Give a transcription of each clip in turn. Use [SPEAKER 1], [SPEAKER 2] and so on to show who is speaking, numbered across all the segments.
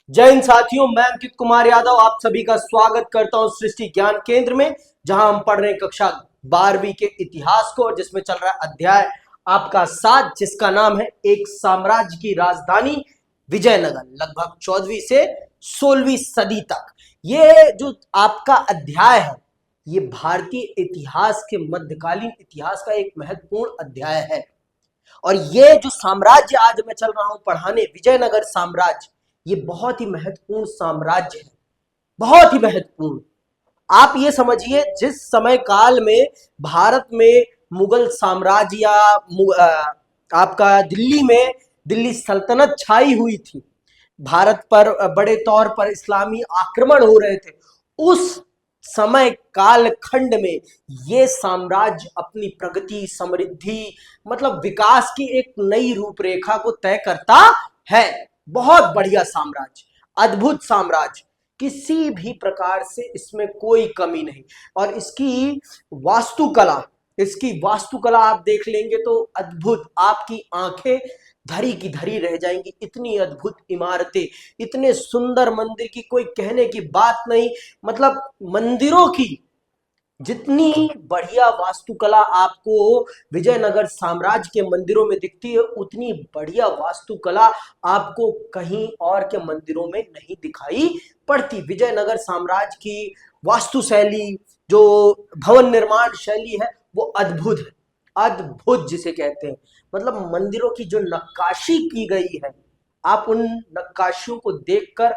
[SPEAKER 1] जय हिंद साथियों, मैं अंकित कुमार यादव आप सभी का स्वागत करता हूं सृष्टि ज्ञान केंद्र में, जहां हम पढ़ रहे हैं कक्षा 12वीं के इतिहास को, और जिसमें चल रहा है अध्याय आपका 7, जिसका नाम है एक साम्राज्य की राजधानी विजयनगर, लगभग 14वीं से 16वीं सदी तक। ये जो आपका अध्याय है, ये भारतीय इतिहास के मध्यकालीन इतिहास का एक महत्वपूर्ण अध्याय है। और ये जो साम्राज्य आज मैं चल रहा हूं पढ़ाने, विजयनगर साम्राज्य, ये बहुत ही महत्वपूर्ण साम्राज्य है, बहुत ही महत्वपूर्ण। आप ये समझिए, जिस समय काल में भारत में मुगल साम्राज्य या आपका दिल्ली में दिल्ली सल्तनत छाई हुई थी, भारत पर बड़े तौर पर इस्लामी आक्रमण हो रहे थे, उस समय कालखंड में ये साम्राज्य अपनी प्रगति, समृद्धि, मतलब विकास की एक नई रूपरेखा को तय करता है। बहुत बढ़िया साम्राज्य, अद्भुत साम्राज्य, किसी भी प्रकार से इसमें कोई कमी नहीं। और इसकी वास्तुकला आप देख लेंगे तो अद्भुत, आपकी आंखें धरी की धरी रह जाएंगी। इतनी अद्भुत इमारतें, इतने सुंदर मंदिर की कोई कहने की बात नहीं। मतलब मंदिरों की जितनी बढ़िया वास्तुकला आपको विजयनगर साम्राज्य के मंदिरों में दिखती है, उतनी बढ़िया वास्तुकला आपको कहीं और के मंदिरों में नहीं दिखाई पड़ती। विजयनगर साम्राज्य की वास्तु शैली, जो भवन निर्माण शैली है, वो अद्भुत है। अद्भुत जिसे कहते हैं, मतलब मंदिरों की जो नक्काशी की गई है, आप उन नक्काशियों को देखकर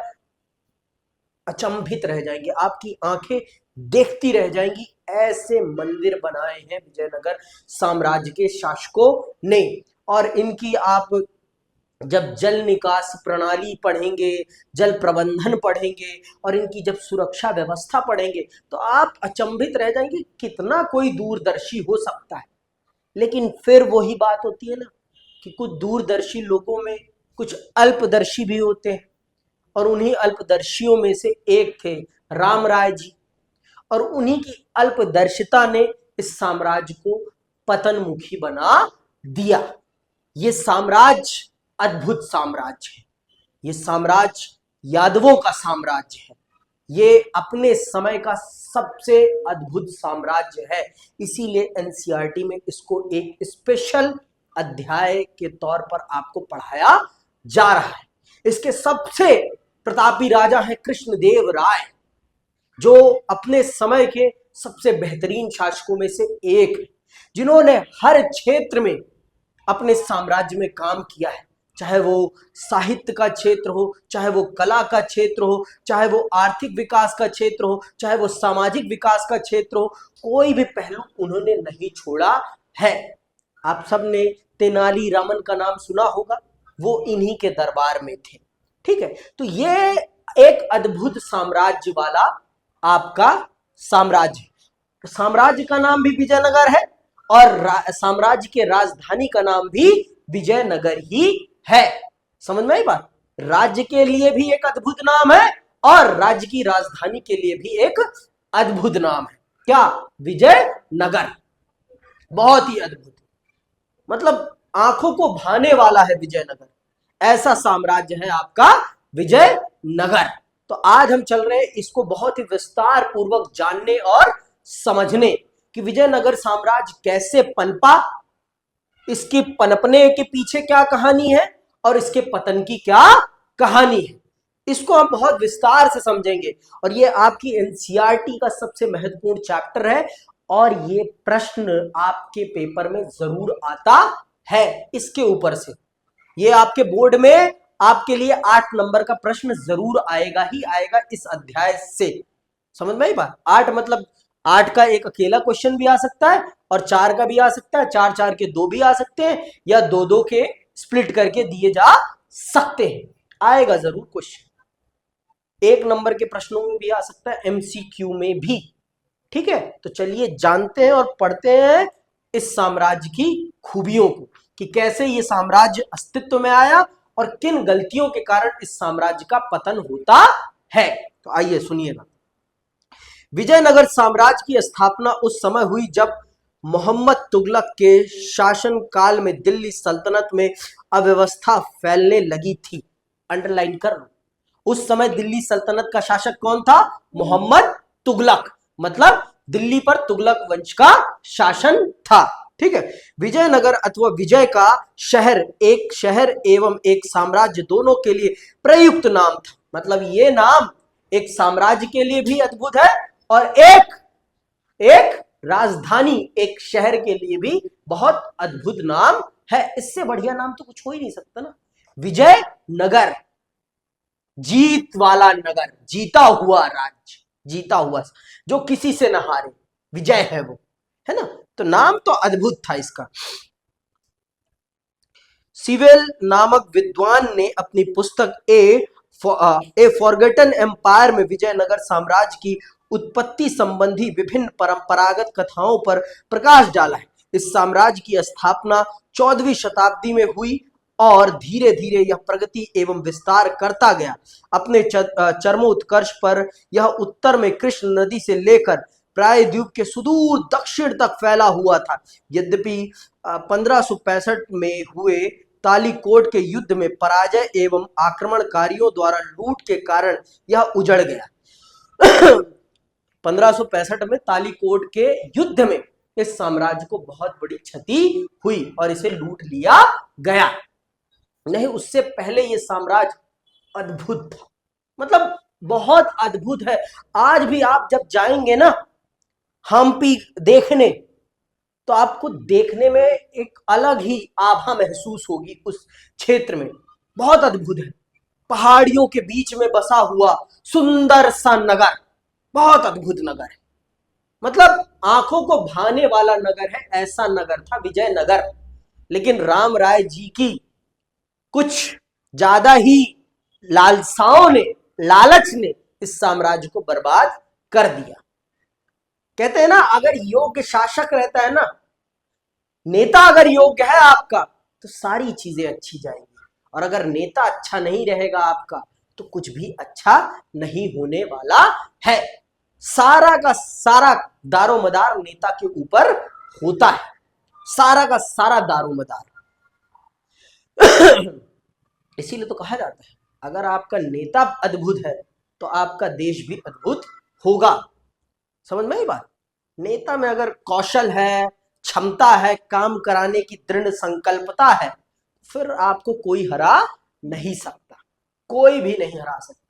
[SPEAKER 1] अचंभित रह जाएंगे, आपकी आंखें देखती रह जाएंगी। ऐसे मंदिर बनाए हैं विजयनगर साम्राज्य के शासकों ने। और इनकी आप जब जल निकास प्रणाली पढ़ेंगे, जल प्रबंधन पढ़ेंगे, और इनकी जब सुरक्षा व्यवस्था पढ़ेंगे, तो आप अचंभित रह जाएंगे, कितना कोई दूरदर्शी हो सकता है। लेकिन फिर वही बात होती है ना, कि कुछ दूरदर्शी लोगों में कुछ अल्पदर्शी भी होते हैं, और उन्हीं अल्पदर्शियों में से एक थे राम राय जी। और उन्हीं की अल्पदर्शिता ने इस साम्राज्य को पतनमुखी बना दिया। ये साम्राज्य अद्भुत साम्राज्य है, ये साम्राज्य यादवों का साम्राज्य है, ये अपने समय का सबसे अद्भुत साम्राज्य है। इसीलिए एनसीईआरटी में इसको एक स्पेशल अध्याय के तौर पर आपको पढ़ाया जा रहा है। इसके सबसे प्रतापी राजा हैं कृष्णदेव राय, जो अपने समय के सबसे बेहतरीन शासकों में से एक है, जिन्होंने हर क्षेत्र में अपने साम्राज्य में काम किया है। चाहे वो साहित्य का क्षेत्र हो, चाहे वो कला का क्षेत्र हो, चाहे वो आर्थिक विकास का क्षेत्र हो, चाहे वो सामाजिक विकास का क्षेत्र हो, कोई भी पहलू उन्होंने नहीं छोड़ा है। आप सबने तेनालीरामन का नाम सुना होगा, वो इन्हीं के दरबार में थे। ठीक है, तो ये एक अद्भुत साम्राज्य वाला आपका साम्राज्य का नाम भी विजयनगर है, और साम्राज्य के राजधानी का नाम भी विजयनगर ही है। समझ में आई बात? राज्य के लिए भी एक अद्भुत नाम है, और राज्य की राजधानी के लिए भी एक अद्भुत नाम है। क्या? विजयनगर। बहुत ही अद्भुत, मतलब आंखों को भाने वाला है विजयनगर। ऐसा साम्राज्य है आपका विजयनगर। तो आज हम चल रहे हैं इसको बहुत ही विस्तार पूर्वक जानने और समझने, कि विजयनगर साम्राज्य कैसे पनपा, इसके पनपने के पीछे क्या कहानी है, और इसके पतन की क्या कहानी है। इसको हम बहुत विस्तार से समझेंगे, और ये आपकी एनसीईआरटी का सबसे महत्वपूर्ण चैप्टर है, और ये प्रश्न आपके पेपर में जरूर आता है इसके ऊपर से। ये आपके बोर्ड में आपके लिए 8 नंबर का प्रश्न जरूर आएगा ही आएगा इस अध्याय से। समझ में आई बात? 8 मतलब 8 का एक अकेला क्वेश्चन भी आ सकता है, और 4 का भी आ सकता है, 4 4 के 2 भी आ सकते हैं, या 2 2 के स्प्लिट करके दिए जा सकते हैं। आएगा जरूर क्वेश्चन, 1 नंबर के प्रश्नों में भी आ सकता है, एमसीक्यू में भी। ठीक है, तो चलिए जानते हैं और पढ़ते हैं इस साम्राज्य की खूबियों को, कि कैसे ये साम्राज्य अस्तित्व में आया, और किन गलतियों के कारण इस साम्राज्य का पतन होता है। तो आइए सुनिएगा। विजयनगर साम्राज्य की स्थापना उस समय हुई जब मोहम्मद तुगलक के शासन काल में दिल्ली सल्तनत में अव्यवस्था फैलने लगी थी। अंडरलाइन कर लो, उस समय दिल्ली सल्तनत का शासक कौन था? मोहम्मद तुगलक, मतलब दिल्ली पर तुगलक वंश का शासन था। ठीक है। विजयनगर अथवा विजय का एक शहर एवं एक साम्राज्य दोनों के लिए प्रयुक्त नाम था। मतलब ये नाम एक साम्राज्य के लिए भी अद्भुत है और एक राजधानी, एक शहर के लिए भी बहुत अद्भुत नाम है। इससे बढ़िया नाम तो कुछ हो ही नहीं सकता ना। विजयनगर, जीत वाला नगर, जीता हुआ राज्य, जीता हुआ, जो किसी से न हारे, विजय है वो, है ना। तो नाम तो अद्भुत था इसका। सिवेल नामक विद्वान ने अपनी पुस्तक ए फॉरगेटन एम्पायर में विजयनगर साम्राज्य की उत्पत्ति संबंधी विभिन्न परंपरागत कथाओं पर प्रकाश डाला है। इस साम्राज्य की स्थापना 14वीं शताब्दी में हुई और धीरे धीरे यह प्रगति एवं विस्तार करता गया। अपने चरमोत्कर्ष पर यह उत्तर में कृष्ण नदी से लेकर प्रायद्वीप के सुदूर दक्षिण तक फैला हुआ था। यद्यपि 1565 में हुए तालीकोट के युद्ध में पराजय एवं आक्रमणकारियों द्वारा लूट के कारण यह उजड़ गया। 1565 में तालीकोट के युद्ध में इस साम्राज्य को बहुत बड़ी क्षति हुई और इसे लूट लिया गया। नहीं, उससे पहले यह साम्राज्य अद्भुत था, मतलब बहुत अद्भुत है। आज भी आप जब जाएंगे ना हम्पी देखने, तो आपको देखने में एक अलग ही आभा महसूस होगी। उस क्षेत्र में बहुत अद्भुत है। पहाड़ियों के बीच में बसा हुआ सुंदर सा नगर, बहुत अद्भुत नगर है, मतलब आंखों को भाने वाला नगर है, ऐसा नगर था विजयनगर। लेकिन राम राय जी की कुछ ज्यादा ही लालसाओं ने, लालच ने इस साम्राज्य को बर्बाद कर दिया। कहते हैं ना, अगर योग्य शासक रहता है ना, नेता अगर योग्य है आपका, तो सारी चीजें अच्छी जाएंगी। और अगर नेता अच्छा नहीं रहेगा आपका, तो कुछ भी अच्छा नहीं होने वाला है। सारा का सारा दारोमदार नेता के ऊपर होता है, सारा का सारा दारोमदार। इसीलिए तो कहा जाता है, अगर आपका नेता अद्भुत है तो आपका देश भी अद्भुत होगा। समझ में आई बात? नेता में अगर कौशल है, क्षमता है, काम कराने की दृढ़ संकल्पता है, फिर आपको कोई हरा नहीं सकता, कोई भी नहीं हरा सकता।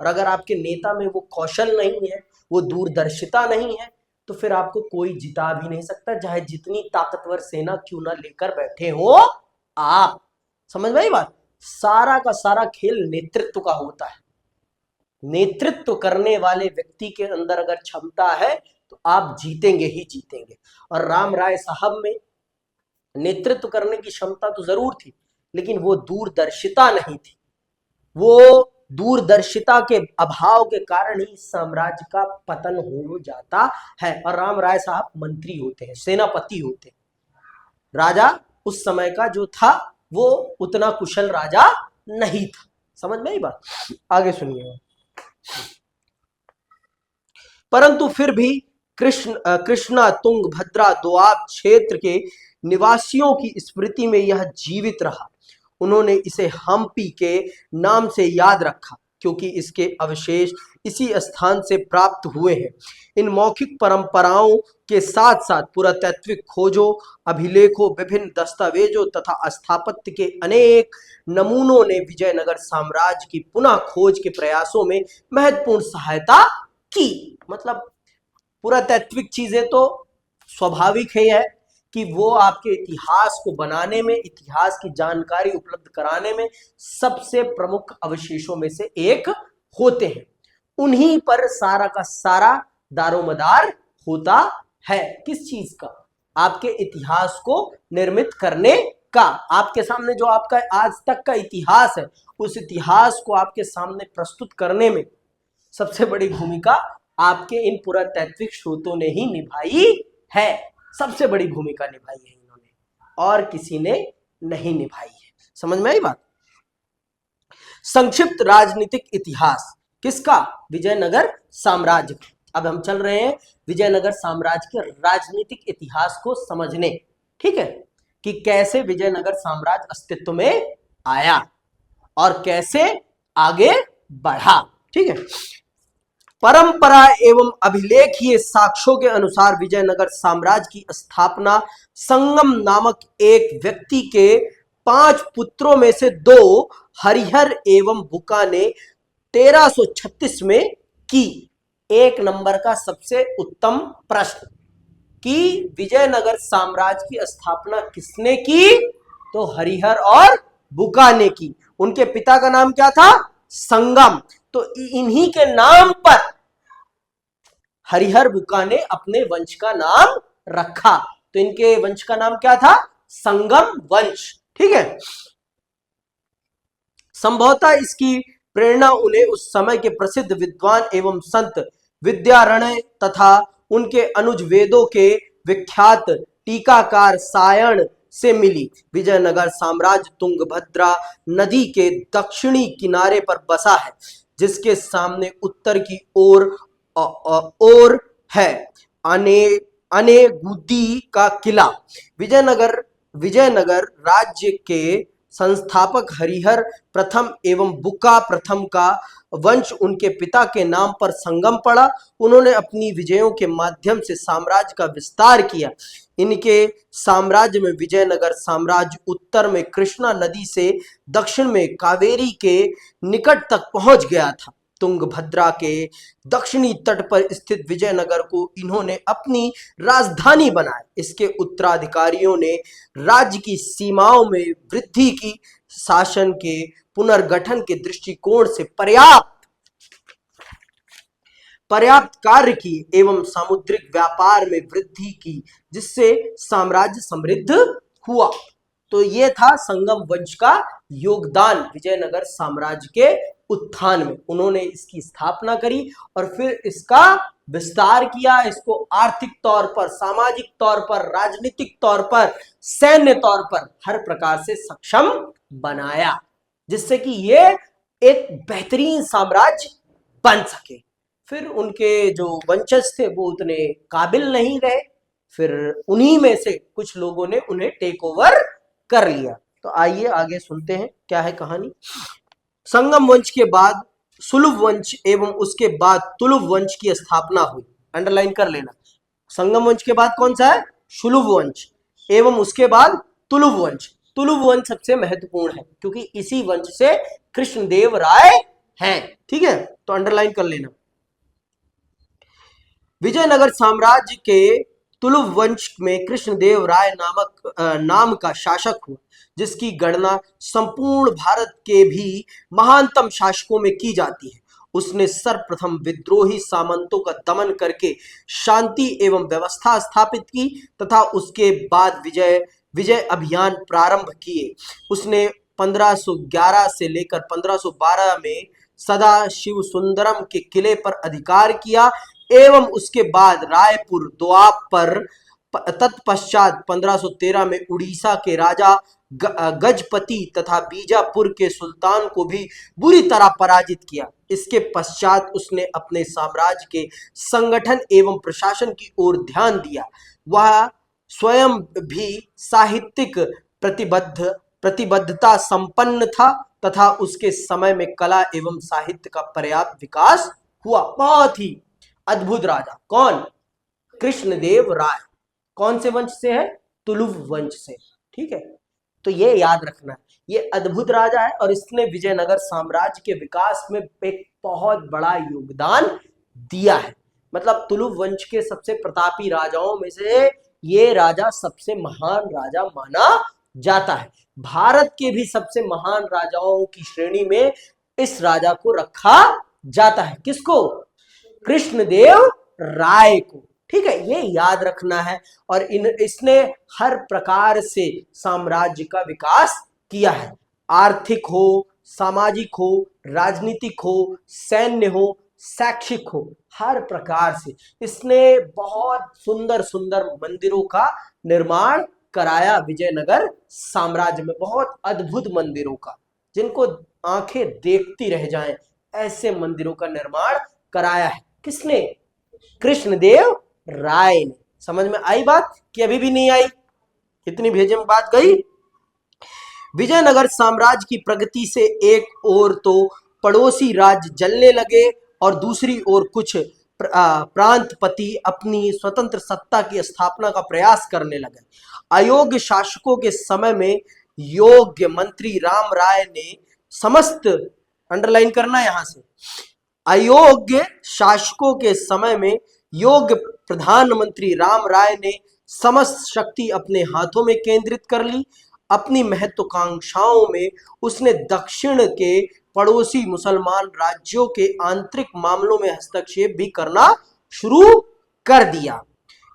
[SPEAKER 1] और अगर आपके नेता में वो कौशल नहीं है, वो दूरदर्शिता नहीं है, तो फिर आपको कोई जिता भी नहीं सकता, चाहे जितनी ताकतवर सेना क्यों ना लेकर बैठे हो आप। समझ में आई बात? सारा का सारा खेल नेतृत्व का होता है। नेतृत्व करने वाले व्यक्ति के अंदर अगर क्षमता है तो आप जीतेंगे ही जीतेंगे। और राम राय साहब में नेतृत्व करने की क्षमता तो जरूर थी, लेकिन वो दूरदर्शिता नहीं थी। वो दूरदर्शिता के अभाव के कारण ही साम्राज्य का पतन हो जाता है। और राम राय साहब मंत्री होते हैं, सेनापति होते हैं। राजा उस समय का जो था वो उतना कुशल राजा नहीं था। समझ में आई बात? आगे सुनिए। परंतु फिर भी कृष्णा तुंगभद्रा दोआब क्षेत्र के निवासियों की स्मृति में यह जीवित रहा। उन्होंने इसे हम्पी के नाम से याद रखा, क्योंकि इसके अवशेष इसी स्थान से प्राप्त हुए हैं। इन मौखिक परंपराओं के साथ साथ पुरातात्विक खोजों, अभिलेखों, विभिन्न दस्तावेजों तथा स्थापत्य के अनेक नमूनों ने विजयनगर साम्राज्य की पुनः खोज के प्रयासों में महत्वपूर्ण सहायता की। मतलब पुरातात्विक चीजें तो स्वाभाविक है कि वो आपके इतिहास को बनाने में, इतिहास की जानकारी उपलब्ध कराने में सबसे प्रमुख अवशेषों में से एक होते हैं। उन्हीं पर सारा का सारा दारोमदार होता है। किस चीज का? आपके इतिहास को निर्मित करने का। आपके सामने जो आपका आज तक का इतिहास है, उस इतिहास को आपके सामने प्रस्तुत करने में सबसे बड़ी भूमिका आपके इन पुरातात्विक स्रोतों ने ही निभाई है। सबसे बड़ी भूमिका निभाई है इन्होंने, और किसी ने नहीं निभाई है। समझ में आई बात? संक्षिप्त राजनीतिक इतिहास किसका? विजयनगर साम्राज्य। अब हम चल रहे हैं विजयनगर साम्राज्य के राजनीतिक इतिहास को समझने। ठीक है, कि कैसे विजयनगर साम्राज्य अस्तित्व में आया और कैसे आगे बढ़ा। ठीक है। परंपरा एवं अभिलेखीय साक्ष्यों के अनुसार विजयनगर साम्राज्य की स्थापना संगम नामक एक व्यक्ति के 5 पुत्रों में से 2 हरिहर एवं बुका ने 1336 में की। 1 नंबर का सबसे उत्तम प्रश्न कि विजयनगर साम्राज्य की स्थापना किसने की? तो हरिहर और बुका ने की। उनके पिता का नाम क्या था? संगम। तो इन्हीं के नाम पर हरिहर बुका ने अपने वंश का नाम रखा। तो इनके वंश का नाम क्या था? संगम वंश। ठीक है। संभवतः इसकी प्रेरणा उन्हें उस समय के प्रसिद्ध विद्वान एवं संत विद्यारण्य तथा उनके अनुज वेदों के विख्यात टीकाकार सायण से मिली। विजयनगर साम्राज्य तुंगभद्रा नदी के दक्षिणी किनारे पर बसा है, जिसके सामने उत्तर की ओर है अनेगुदी का किला। विजयनगर राज्य के संस्थापक हरिहर प्रथम एवं बुका प्रथम का वंश उनके पिता के नाम पर संगम पड़ा। उन्होंने अपनी विजयों के माध्यम से साम्राज्य का विस्तार किया। इनके साम्राज्य में विजयनगर साम्राज्य उत्तर में कृष्णा नदी से दक्षिण में कावेरी के निकट तक पहुंच गया था। तुंगभद्रा के दक्षिणी तट पर स्थित विजयनगर को इन्होंने अपनी राजधानी बनाया। इसके उत्तराधिकारियों ने राज्य की सीमाओं में वृद्धि की, शासन के पुनर्गठन के दृष्टिकोण से पर्याप्त कार्य किए एवं सामुद्रिक व्यापार में वृद्धि की, जिससे साम्राज्य समृद्ध हुआ। तो ये था संगम वंश का योगदान विजयनगर साम्राज्य के उत्थान में। उन्होंने इसकी स्थापना करी और फिर इसका विस्तार किया, इसको आर्थिक तौर पर, सामाजिक तौर पर, राजनीतिक तौर पर, सैन्य तौर पर हर प्रकार से सक्षम बनाया, जिससे कि ये एक बेहतरीन साम्राज्य बन सके। फिर उनके जो वंशज थे वो उतने काबिल नहीं रहे, फिर उन्हीं में से कुछ लोगों ने उन्हें टेक ओवर कर लिया। तो आइए आगे सुनते हैं क्या है कहानी। संगम वंश के बाद सुलभ वंश एवं उसके बाद तुलुव वंश की स्थापना हुई। अंडरलाइन कर लेना। संगम वंश के बाद कौन सा है? सुलभ वंश एवं उसके बाद तुलुव वंश। तुलुव वंश सबसे महत्वपूर्ण है क्योंकि इसी वंश से कृष्णदेव राय हैं। ठीक है, तो अंडरलाइन कर लेना। विजयनगर साम्राज्य के तुलुव वंश में कृष्णदेव राय नाम का शासक हुआ, जिसकी गणना संपूर्ण भारत के भी महानतम शासकों में की जाती है। उसने सर्वप्रथम विद्रोही सामंतों का दमन करके शांति एवं व्यवस्था स्थापित की तथा उसके बाद विजय अभियान प्रारंभ किए। उसने 1511 से लेकर 1512 में सदाशिव सुंदरम के किले पर अधिकार किया एवं उसके बाद रायपुर दोआब पर, तत्पश्चात 1513 में उड़ीसा के राजा गजपति तथा बीजापुर के सुल्तान को भी बुरी तरह पराजित किया। इसके पश्चात उसने अपने साम्राज्य के संगठन एवं प्रशासन की ओर ध्यान दिया। वह स्वयं भी साहित्यिक प्रतिबद्धता संपन्न था तथा उसके समय में कला एवं साहित्य का पर्याप्त विकास हुआ। बहुत ही अद्भुत राजा। कौन? कृष्णदेव राय। कौन से वंश से है? तुलुव वंश से। ठीक है, तो ये याद रखना है, ये अद्भुत राजा है और इसने विजयनगर साम्राज्य के विकास में एक बहुत बड़ा योगदान दिया है। मतलब तुलुव वंश के सबसे प्रतापी राजाओं में से ये राजा सबसे महान राजा माना जाता है। भारत के भी सबसे महान राजाओं की श्रेणी में इस राजा को रखा जाता है। किसको? कृष्णदेव राय को। ठीक है, ये याद रखना है। और इसने हर प्रकार से साम्राज्य का विकास किया है। आर्थिक हो, सामाजिक हो, राजनीतिक हो, सैन्य हो, शैक्षिक हो, हर प्रकार से इसने बहुत सुंदर सुंदर मंदिरों का निर्माण कराया। विजयनगर साम्राज्य में बहुत अद्भुत मंदिरों का, जिनको आंखें देखती रह जाएं, ऐसे मंदिरों का निर्माण कराया है। किसने? कृष्णदेव राय ने। समझ में आई बात कि अभी भी नहीं आई? कितनी भेजे में बात गई? विजयनगर साम्राज्य की प्रगति से एक ओर तो पड़ोसी राज्य जलने लगे और दूसरी ओर कुछ प्रांतपति अपनी स्वतंत्र सत्ता की स्थापना का प्रयास करने लगे। अयोग्य शासकों के समय में योग्य मंत्री राम राय ने समस्त, अंडरलाइन करना यहां से, अयोग्य शासकों के समय में योग्य प्रधानमंत्री राम राय ने समस्त शक्ति अपने हाथों में केंद्रित कर ली। अपनी महत्वाकांक्षाओं में उसने दक्षिण के पड़ोसी मुसलमान राज्यों के आंतरिक मामलों में हस्तक्षेप भी करना शुरू कर दिया।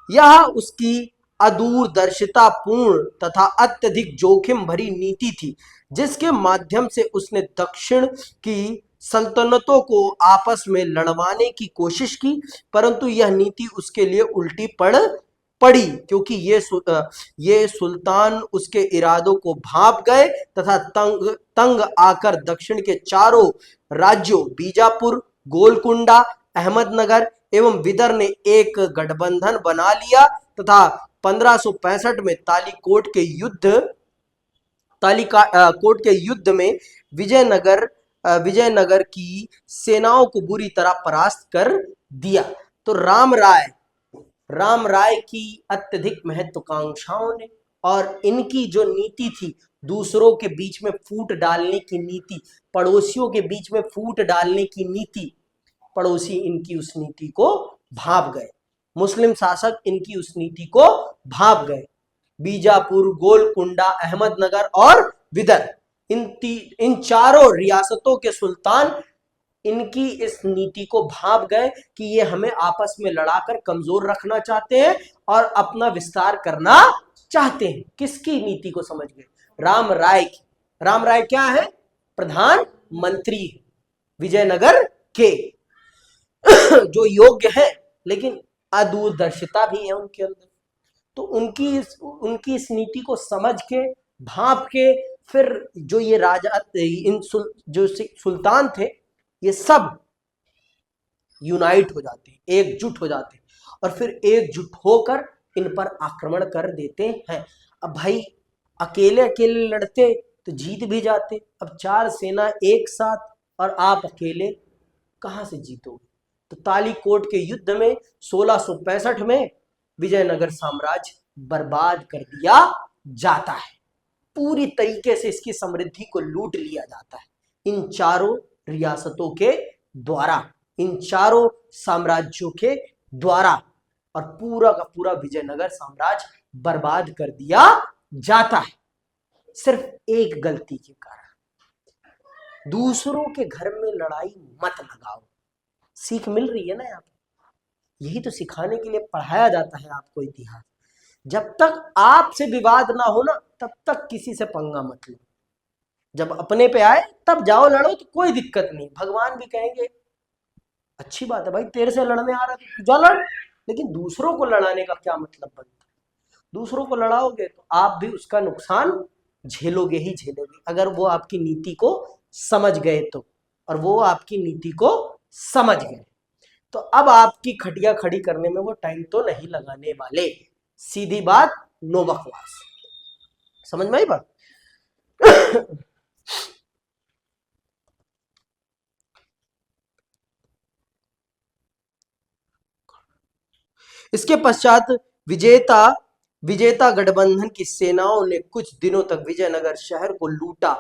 [SPEAKER 1] यह उसकी अदूरदर्शिता पूर्ण तथा अत्यधिक जोखिम भरी नीति थी, जिसके माध्यम से उसने दक्षिण की सल्तनतों को आपस में लड़वाने की कोशिश की, परंतु यह नीति उसके लिए उल्टी पड़ी, क्योंकि ये सुल्तान उसके इरादों को भांप गए तथा तंग आकर दक्षिण के चारों राज्यों बीजापुर, गोलकुंडा, अहमदनगर एवं विदर ने एक गठबंधन बना लिया तथा 1565 में तालीकोट के युद्ध में विजयनगर की सेनाओं को बुरी तरह परास्त कर दिया। तो राम राय की अत्यधिक महत्वाकांक्षाओं ने और इनकी जो नीति थी, दूसरों के बीच में फूट डालने की नीति, पड़ोसियों के बीच में फूट डालने की नीति, पड़ोसी इनकी उस नीति को भांप गए, मुस्लिम शासक इनकी उस नीति को भांप गए। बीजापुर, गोलकुंडा, अहमदनगर और विदर, इन चारों रियासतों के सुल्तान इनकी इस नीति को भांप गए कि ये हमें आपस में लड़ाकर कमजोर रखना चाहते हैं और अपना विस्तार करना चाहते हैं। किसकी नीति को समझ गए? राम राय की। राम राय क्या है? प्रधानमंत्री विजयनगर के जो योग्य है, लेकिन अदूरदर्शिता भी है उनके अंदर। तो उनकी इस नीति को समझ के, भांप के, फिर जो ये राजा जो सुल्तान थे, ये सब यूनाइट हो जाते हैं, एकजुट हो जाते हैं और फिर एकजुट होकर इन पर आक्रमण कर देते हैं। अब भाई अकेले अकेले लड़ते तो जीत भी जाते, अब 4 सेना एक साथ और आप अकेले कहां से जीतोगे? तो तालीकोट के युद्ध में 1665 में विजयनगर साम्राज्य बर्बाद कर दिया जाता है। पूरी तरीके से इसकी समृद्धि को लूट लिया जाता है इन चारों रियासतों के द्वारा, इन चारों साम्राज्यों के द्वारा, और पूरा का पूरा विजयनगर साम्राज्य बर्बाद कर दिया जाता है सिर्फ एक गलती के कारण। दूसरों के घर में लड़ाई मत लगाओ। सीख मिल रही है ना यहाँ पे? यही तो सिखाने के लिए पढ़ाया जाता है आपको इतिहास। जब तक आपसे विवाद ना हो ना, तब तक किसी से पंगा मत लो। जब अपने पे आए तब जाओ लड़ो, तो कोई दिक्कत नहीं। भगवान भी कहेंगे अच्छी बात है भाई, तेरे से लड़ने आ रहा है जा लड़, लेकिन दूसरों को लड़ाने का क्या मतलब बनता है? दूसरों को लड़ाओगे तो आप भी उसका नुकसान झेलोगे ही झेलोगे, अगर वो आपकी नीति को समझ गए तो। और वो आपकी नीति को समझ गए तो अब आपकी खटिया खड़ी करने में वो टाइम तो नहीं लगाने वाले। सीधी बात, नो बकवास। समझ में आई बात? इसके पश्चात विजेता गठबंधन की सेनाओं ने कुछ दिनों तक विजयनगर शहर को लूटा,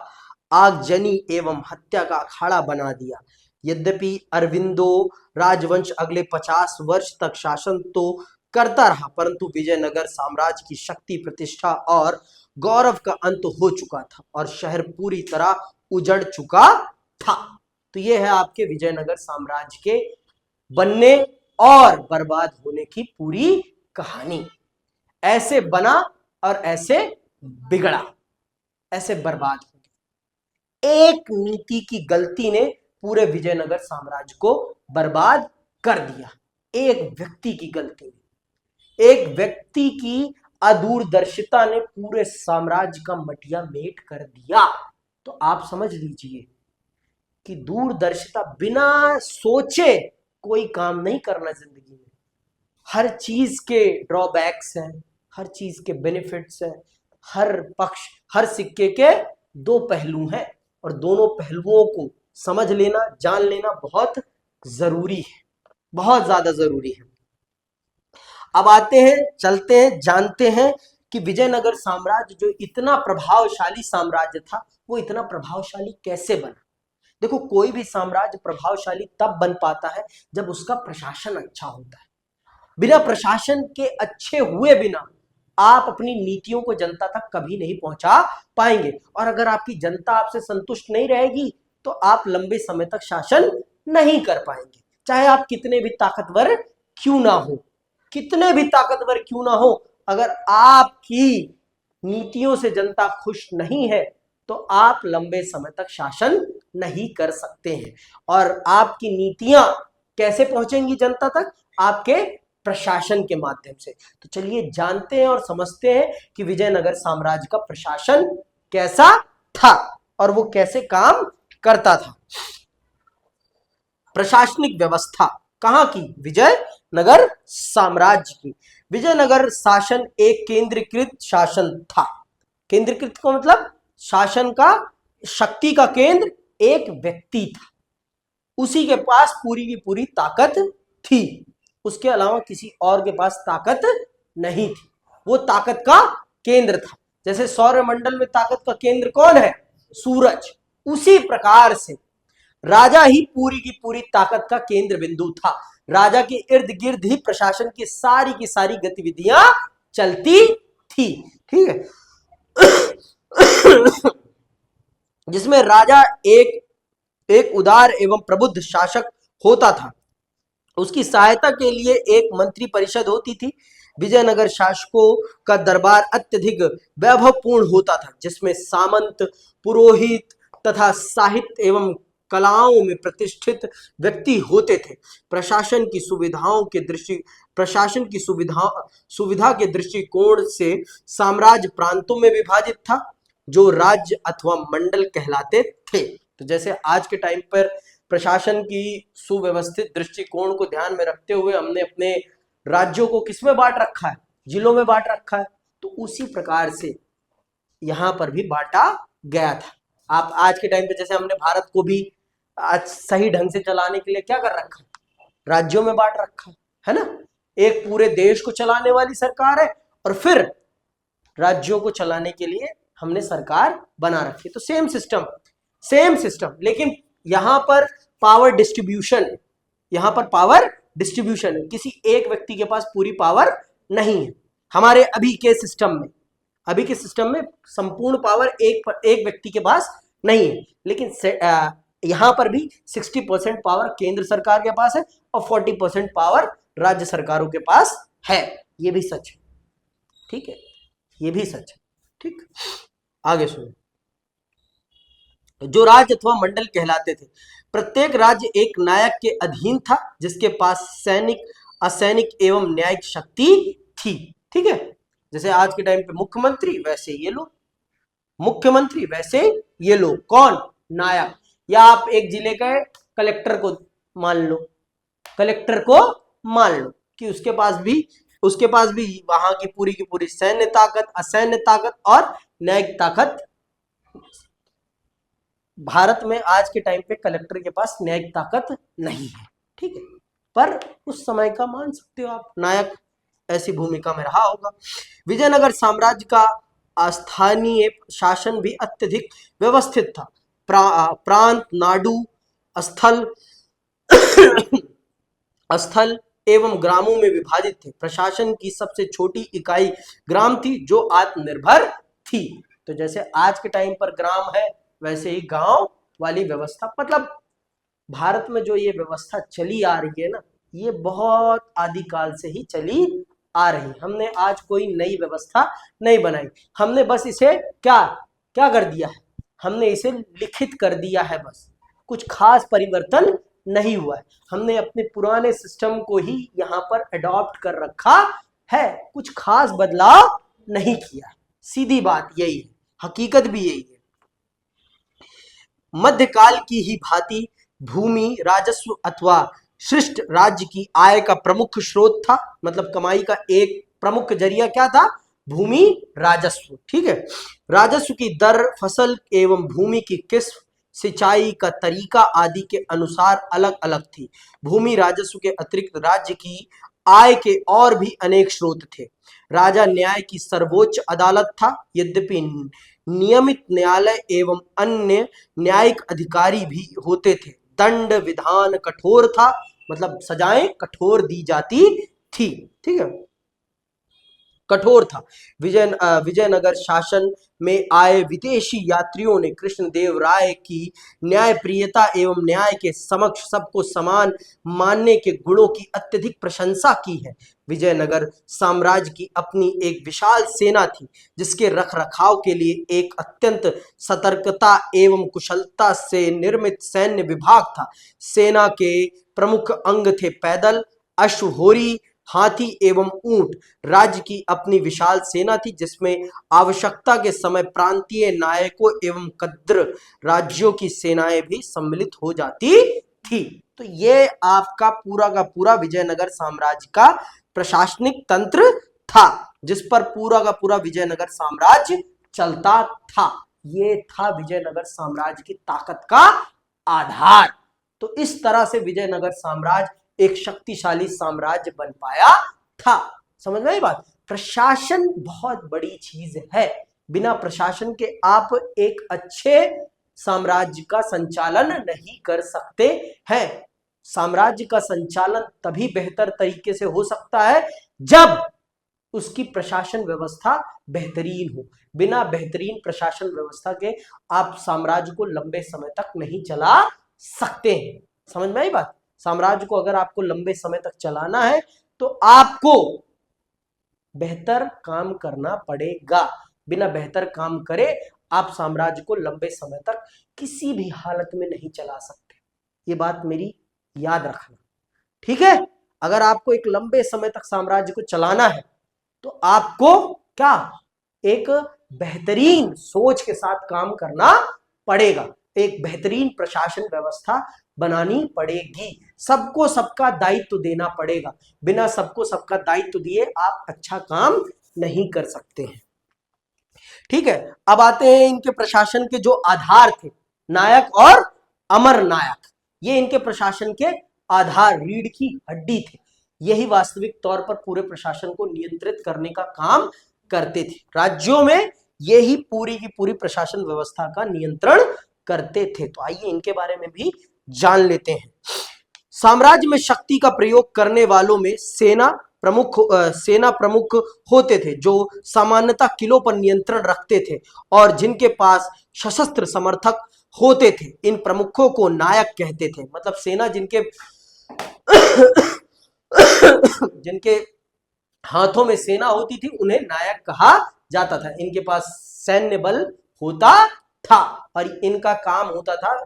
[SPEAKER 1] आगजनी एवं हत्या का अखाड़ा बना दिया। यद्यपि अरविंदो राजवंश अगले 50 वर्ष तक शासन तो करता रहा, परंतु विजयनगर साम्राज्य की शक्ति, प्रतिष्ठा और गौरव का अंत हो चुका था और शहर पूरी तरह उजड़ चुका था। तो यह है आपके विजयनगर साम्राज्य के बनने और बर्बाद होने की पूरी कहानी। ऐसे बना और ऐसे बिगड़ा, ऐसे बर्बाद हो गया। एक नीति की गलती ने पूरे विजयनगर साम्राज्य को बर्बाद कर दिया। एक व्यक्ति की गलती ने, एक व्यक्ति की अदूरदर्शिता ने पूरे साम्राज्य का मटिया मेट कर दिया। तो आप समझ लीजिए कि दूरदर्शिता, बिना सोचे कोई काम नहीं करना जिंदगी में। हर चीज के ड्रॉबैक्स हैं, हर चीज के बेनिफिट्स हैं, हर पक्ष, हर सिक्के के 2 पहलू हैं और दोनों पहलुओं को समझ लेना, जान लेना बहुत जरूरी है, बहुत ज्यादा जरूरी है। अब आते हैं, चलते हैं, जानते हैं कि विजयनगर साम्राज्य जो इतना प्रभावशाली साम्राज्य था, वो इतना प्रभावशाली कैसे बना। देखो, कोई भी साम्राज्य प्रभावशाली तब बन पाता है जब उसका प्रशासन अच्छा होता है। बिना प्रशासन के अच्छे हुए बिना आप अपनी नीतियों को जनता तक कभी नहीं पहुंचा पाएंगे, और अगर आपकी जनता आपसे संतुष्ट नहीं रहेगी तो आप लंबे समय तक शासन नहीं कर पाएंगे, चाहे आप कितने भी ताकतवर क्यों ना हो, कितने भी ताकतवर क्यों ना हो। अगर आपकी नीतियों से जनता खुश नहीं है तो आप लंबे समय तक शासन नहीं कर सकते हैं। और आपकी नीतियां कैसे पहुंचेंगी जनता तक? आपके प्रशासन के माध्यम से। तो चलिए जानते हैं और समझते हैं कि विजयनगर साम्राज्य का प्रशासन कैसा था और वो कैसे काम करता था। प्रशासनिक व्यवस्था कहां की? विजयनगर साम्राज्य की। विजयनगर शासन एक केंद्रीकृत शासन था। केंद्रीकृत का मतलब शासन का, शक्ति का केंद्र एक व्यक्ति था, उसी के पास पूरी की पूरी ताकत थी, उसके अलावा किसी और के पास ताकत नहीं थी, वो ताकत का केंद्र था। जैसे सौरमंडल में ताकत का केंद्र कौन है? सूरज। उसी प्रकार से राजा ही पूरी की पूरी ताकत का केंद्र बिंदु था। राजा के इर्द गिर्द ही प्रशासन की सारी गतिविधियां चलती थी, ठीक है। जिसमें राजा एक उदार एवं प्रबुद्ध शासक होता था। उसकी सहायता के लिए एक मंत्री परिषद होती थी। विजयनगर शासकों का दरबार अत्यधिक वैभवपूर्ण होता था, जिसमें सामंत, पुरोहित तथा साहित्य एवं कलाओं में प्रतिष्ठित व्यक्ति होते थे। प्रशासन की सुविधा के दृष्टिकोण से साम्राज्य प्रांतों में विभाजित था, जो राज्य अथवा मंडल कहलाते थे। तो जैसे आज के टाइम पर प्रशासन की सुव्यवस्थित दृष्टिकोण को ध्यान में रखते हुए हमने अपने राज्यों को किसमें बांट रखा है? जिलों में बांट रखा है। तो उसी प्रकार से यहां पर भी बांटा गया था। आप आज के टाइम पे जैसे हमने भारत को भी आज सही ढंग से चलाने के लिए क्या कर रखा है? राज्यों में बांट रखा है ना। एक पूरे देश को चलाने वाली सरकार है और फिर राज्यों को चलाने के लिए हमने सरकार बना रखी है। तो सेम सिस्टम, लेकिन यहां पर पावर डिस्ट्रीब्यूशन है, यहां पर पावर डिस्ट्रीब्यूशन है, किसी एक व्यक्ति के पास पूरी पावर नहीं है। हमारे अभी के सिस्टम में संपूर्ण पावर एक व्यक्ति के पास नहीं है, लेकिन यहां पर भी 60% पावर केंद्र सरकार के पास है और 40% पावर राज्य सरकारों के पास है। ये भी सच है, ठीक है, ये भी सच है, ठीक। आगे सुनो। जो राज्य अथवा मंडल कहलाते थे, प्रत्येक राज्य एक नायक के अधीन था, जिसके पास सैनिक, असैनिक एवं न्यायिक शक्ति थी, ठीक है। जैसे आज के टाइम पे मुख्यमंत्री, वैसे ये लोग मुख्यमंत्री, वैसे ये लोग कौन? नायक। या आप एक जिले के कलेक्टर को मान लो, कि उसके पास भी वहां की पूरी सैन्य ताकत, असैन्य ताकत और न्यायिक ताकत। भारत में आज के टाइम पे कलेक्टर के पास न्यायिक ताकत नहीं है, ठीक है, पर उस समय का मान सकते हो आप, नायक ऐसी भूमिका में रहा होगा। विजयनगर साम्राज्य का स्थानीय शासन भी अत्यधिक व्यवस्थित था। प्रांत, नाडु, स्थल एवं ग्रामों में विभाजित थे। प्रशासन की सबसे छोटी इकाई ग्राम थी, जो आत्मनिर्भर थी। तो जैसे आज के टाइम पर ग्राम है, वैसे ही गांव वाली व्यवस्था, मतलब भारत में जो ये व्यवस्था चली आ रही है ना, ये बहुत आदिकाल से ही चली आ रही। हमने आज कोई नई व्यवस्था नहीं बनाई, हमने बस इसे क्या कर दिया है? हमने इसे लिखित कर दिया है, बस कुछ खास परिवर्तन नहीं हुआ है। हमने अपने पुराने सिस्टम को ही यहाँ पर अडॉप्ट कर रखा है, कुछ खास बदलाव नहीं किया। सीधी बात यही है, हकीकत भी यही है। मध्यकाल की ही भांति भूमि राजस्व अथवा शिष्ट राज्य की आय का प्रमुख स्रोत था। मतलब कमाई का एक प्रमुख जरिया क्या था? भूमि राजस्व, ठीक है। राजस्व की दर फसल एवं भूमि की किस्म सिंचाई का तरीका आदि के अनुसार अलग अलग थी। भूमि राजस्व के अतिरिक्त राज्य की आय के और भी अनेक स्रोत थे। राजा न्याय की सर्वोच्च अदालत था, यद्यपि नियमित न्यायालय एवं अन्य न्यायिक अधिकारी भी होते थे। दंड विधान कठोर था, मतलब सजाएं कठोर दी जाती थी। ठीक है, कठोर था। विजयनगर शासन में आए विदेशी यात्रियों ने कृष्णदेव राय की न्यायप्रियता एवं न्याय के समक्ष सबको समान मानने के गुणों की अत्यधिक प्रशंसा की है। विजयनगर साम्राज्य की अपनी एक विशाल सेना थी, जिसके रखरखाव के लिए एक अत्यंत सतर्कता एवं कुशलता से निर्मित सैन्य विभाग था। सेना के प्रमुख अंग थे पैदल, अश्वहोरी, हाथी एवं ऊंट। राज्य की अपनी विशाल सेना थी, जिसमें आवश्यकता के समय प्रांतीय नायकों एवं कद्र राज्यों की सेनाएं भी सम्मिलित हो जाती थी। तो ये आपका पूरा का पूरा विजयनगर साम्राज्य का प्रशासनिक तंत्र था, जिस पर पूरा का पूरा विजयनगर साम्राज्य चलता था। ये था विजयनगर साम्राज्य की ताकत का आधार। तो इस तरह से विजयनगर साम्राज्य एक शक्तिशाली साम्राज्य बन पाया था। समझ में आई बात? प्रशासन बहुत बड़ी चीज है। बिना प्रशासन के आप एक अच्छे साम्राज्य का संचालन नहीं कर सकते हैं। साम्राज्य का संचालन तभी बेहतर तरीके से हो सकता है जब उसकी प्रशासन व्यवस्था बेहतरीन हो। बिना बेहतरीन प्रशासन व्यवस्था के आप साम्राज्य को लंबे समय तक नहीं चला सकते हैं। समझ में आई बात? साम्राज्य को अगर आपको लंबे समय तक चलाना है तो आपको बेहतर काम करना पड़ेगा। बिना बेहतर काम करे आप साम्राज्य को लंबे समय तक किसी भी हालत में नहीं चला सकते। ये बात मेरी याद रखना, ठीक है? अगर आपको एक लंबे समय तक साम्राज्य को चलाना है तो आपको क्या, एक बेहतरीन सोच के साथ काम करना पड़ेगा। एक बेहतरीन प्रशासन व्यवस्था बनानी पड़ेगी। सबको सबका दायित्व देना पड़ेगा। बिना सबको सबका दायित्व दिए आप अच्छा काम नहीं कर सकते हैं। ठीक है, अब आते हैं इनके प्रशासन के जो आधार थे, नायक और अमर नायक। ये इनके प्रशासन के आधार, रीढ़ की हड्डी थे। यही वास्तविक तौर पर पूरे प्रशासन को नियंत्रित करने का काम करते थे। राज्यों में यही पूरी की पूरी प्रशासन व्यवस्था का नियंत्रण करते थे। तो आइए इनके बारे में भी जान लेते हैं। साम्राज्य में शक्ति का प्रयोग करने वालों में सेना प्रमुख होते थे, जो सामान्यतः किलों पर नियंत्रण रखते थे और जिनके पास सशस्त्र समर्थक होते थे। इन प्रमुखों को नायक कहते थे। मतलब सेना जिनके हाथों में सेना होती थी उन्हें नायक कहा जाता था। इनके पास सैन्य बल होता था और इनका काम होता था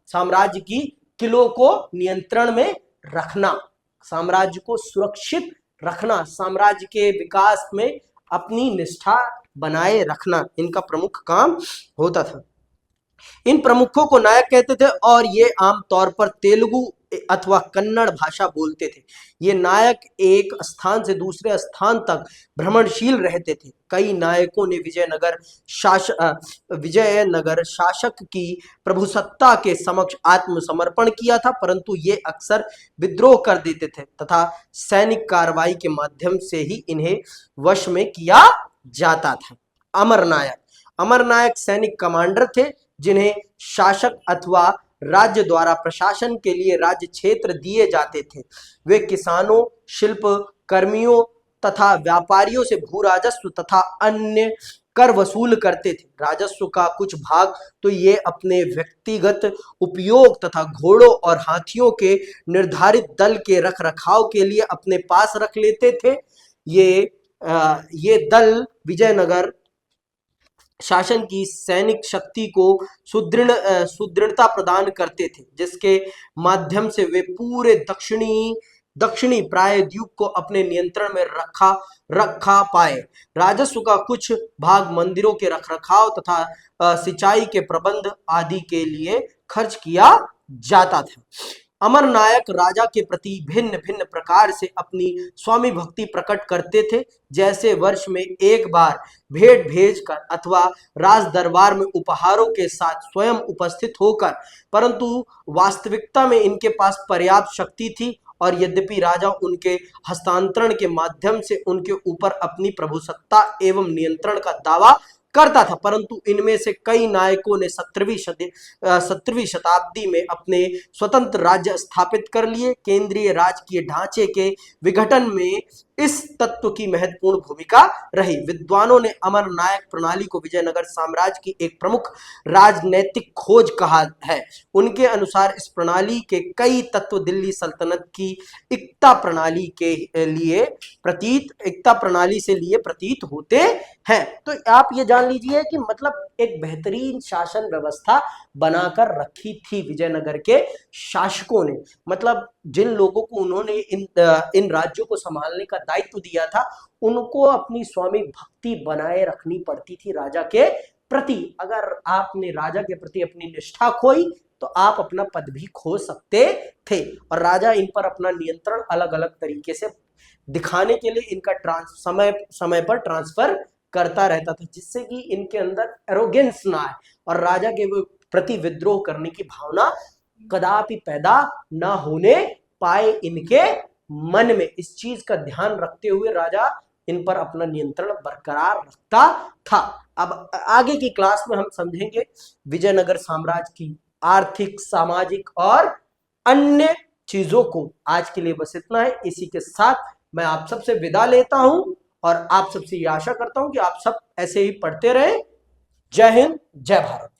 [SPEAKER 1] साम्राज्य की किलों को नियंत्रण में रखना, साम्राज्य को सुरक्षित रखना, साम्राज्य के विकास में अपनी निष्ठा बनाए रखना इनका प्रमुख काम होता था। इन प्रमुखों को नायक कहते थे और ये आमतौर पर तेलुगु अथवा कन्नड़ भाषा बोलते थे। ये नायक एक स्थान से दूसरे स्थान तक भ्रमणशील रहते थे। कई नायकों ने विजयनगर शासक की प्रभुसत्ता के समक्ष आत्मसमर्पण किया था, परंतु ये अक्सर विद्रोह कर देते थे तथा सैनिक कार्रवाई के माध्यम से ही इन्हें वश में किया जाता था। अमर नायक सैनिक कमांडर थे, जिन्हें शासक अथवा राज्य द्वारा प्रशासन के लिए राज्य क्षेत्र दिए जाते थे। वे किसानों, शिल्प कर्मियों तथा व्यापारियों से भू राजस्व तथा अन्य कर वसूल करते थे। राजस्व का कुछ भाग तो ये अपने व्यक्तिगत उपयोग तथा घोड़ों और हाथियों के निर्धारित दल के रखरखाव के लिए अपने पास रख लेते थे। ये दल विजयनगर शासन की सैनिक शक्ति को सुदृढ़ता प्रदान करते थे, जिसके माध्यम से वे पूरे दक्षिणी प्रायद्वीप को अपने नियंत्रण में रखा पाए। राजस्व का कुछ भाग मंदिरों के रखरखाव तथा सिंचाई के प्रबंध आदि के लिए खर्च किया जाता था। अमरनायक राजा के प्रति भिन्न भिन्न प्रकार से अपनी स्वामी भक्ति प्रकट करते थे। जैसे वर्ष में एक बार भेंट भेजकर अथवा राज दरबार में उपहारों के साथ स्वयं उपस्थित होकर, परंतु वास्तविकता में इनके पास पर्याप्त शक्ति थी और यद्यपि राजा उनके हस्तांतरण के माध्यम से उनके ऊपर अपनी प्रभुसत्ता एवं नियंत्रण का दावा करता था, परंतु इनमें से कई नायकों ने 17वीं शताब्दी में अपने स्वतंत्र राज्य स्थापित कर लिए। केंद्रीय राजकीय ढांचे के विघटन में इस तत्व की महत्वपूर्ण भूमिका रही। विद्वानों ने अमरनायक प्रणाली को विजयनगर साम्राज्य की एक प्रमुख राजनैतिक खोज कहा है। उनके अनुसार इस प्रणाली के कई तत्व दिल्ली सल्तनत की एकता प्रणाली से लिए प्रतीत होते हैं। तो आप ये जान लीजिए कि मतलब एक बेहतरीन शासन व्यवस्था बनाकर रखी थी विजयनगर के शासकों ने। मतलब जिन लोगों को उन्होंने इन राज्यों को संभालने का दायित्व दिया था, उनको अपनी स्वामी भक्ति बनाए रखनी पड़ती थी राजा के प्रति। अगर आपने राजा के प्रति अपनी निष्ठा खोई तो आप अपना पद भी खो सकते थे। और राजा इन पर अपना नियंत्रण अलग अलग तरीके से दिखाने के लिए इनका समय पर ट्रांसफर करता रहता था, जिससे कि इनके अंदर एरोगेंस ना आए और राजा के प्रति विद्रोह करने की भावना कदापि पैदा ना होने पाए इनके मन में। इस चीज का ध्यान रखते हुए राजा इन पर अपना नियंत्रण बरकरार रखता था। अब आगे की क्लास में हम समझेंगे विजयनगर साम्राज्य की आर्थिक, सामाजिक और अन्य चीजों को। आज के लिए बस इतना है। इसी के साथ मैं आप सबसे विदा लेता हूं और आप सबसे ये आशा करता हूं कि आप सब ऐसे ही पढ़ते रहें। जय हिंद, जय भारत।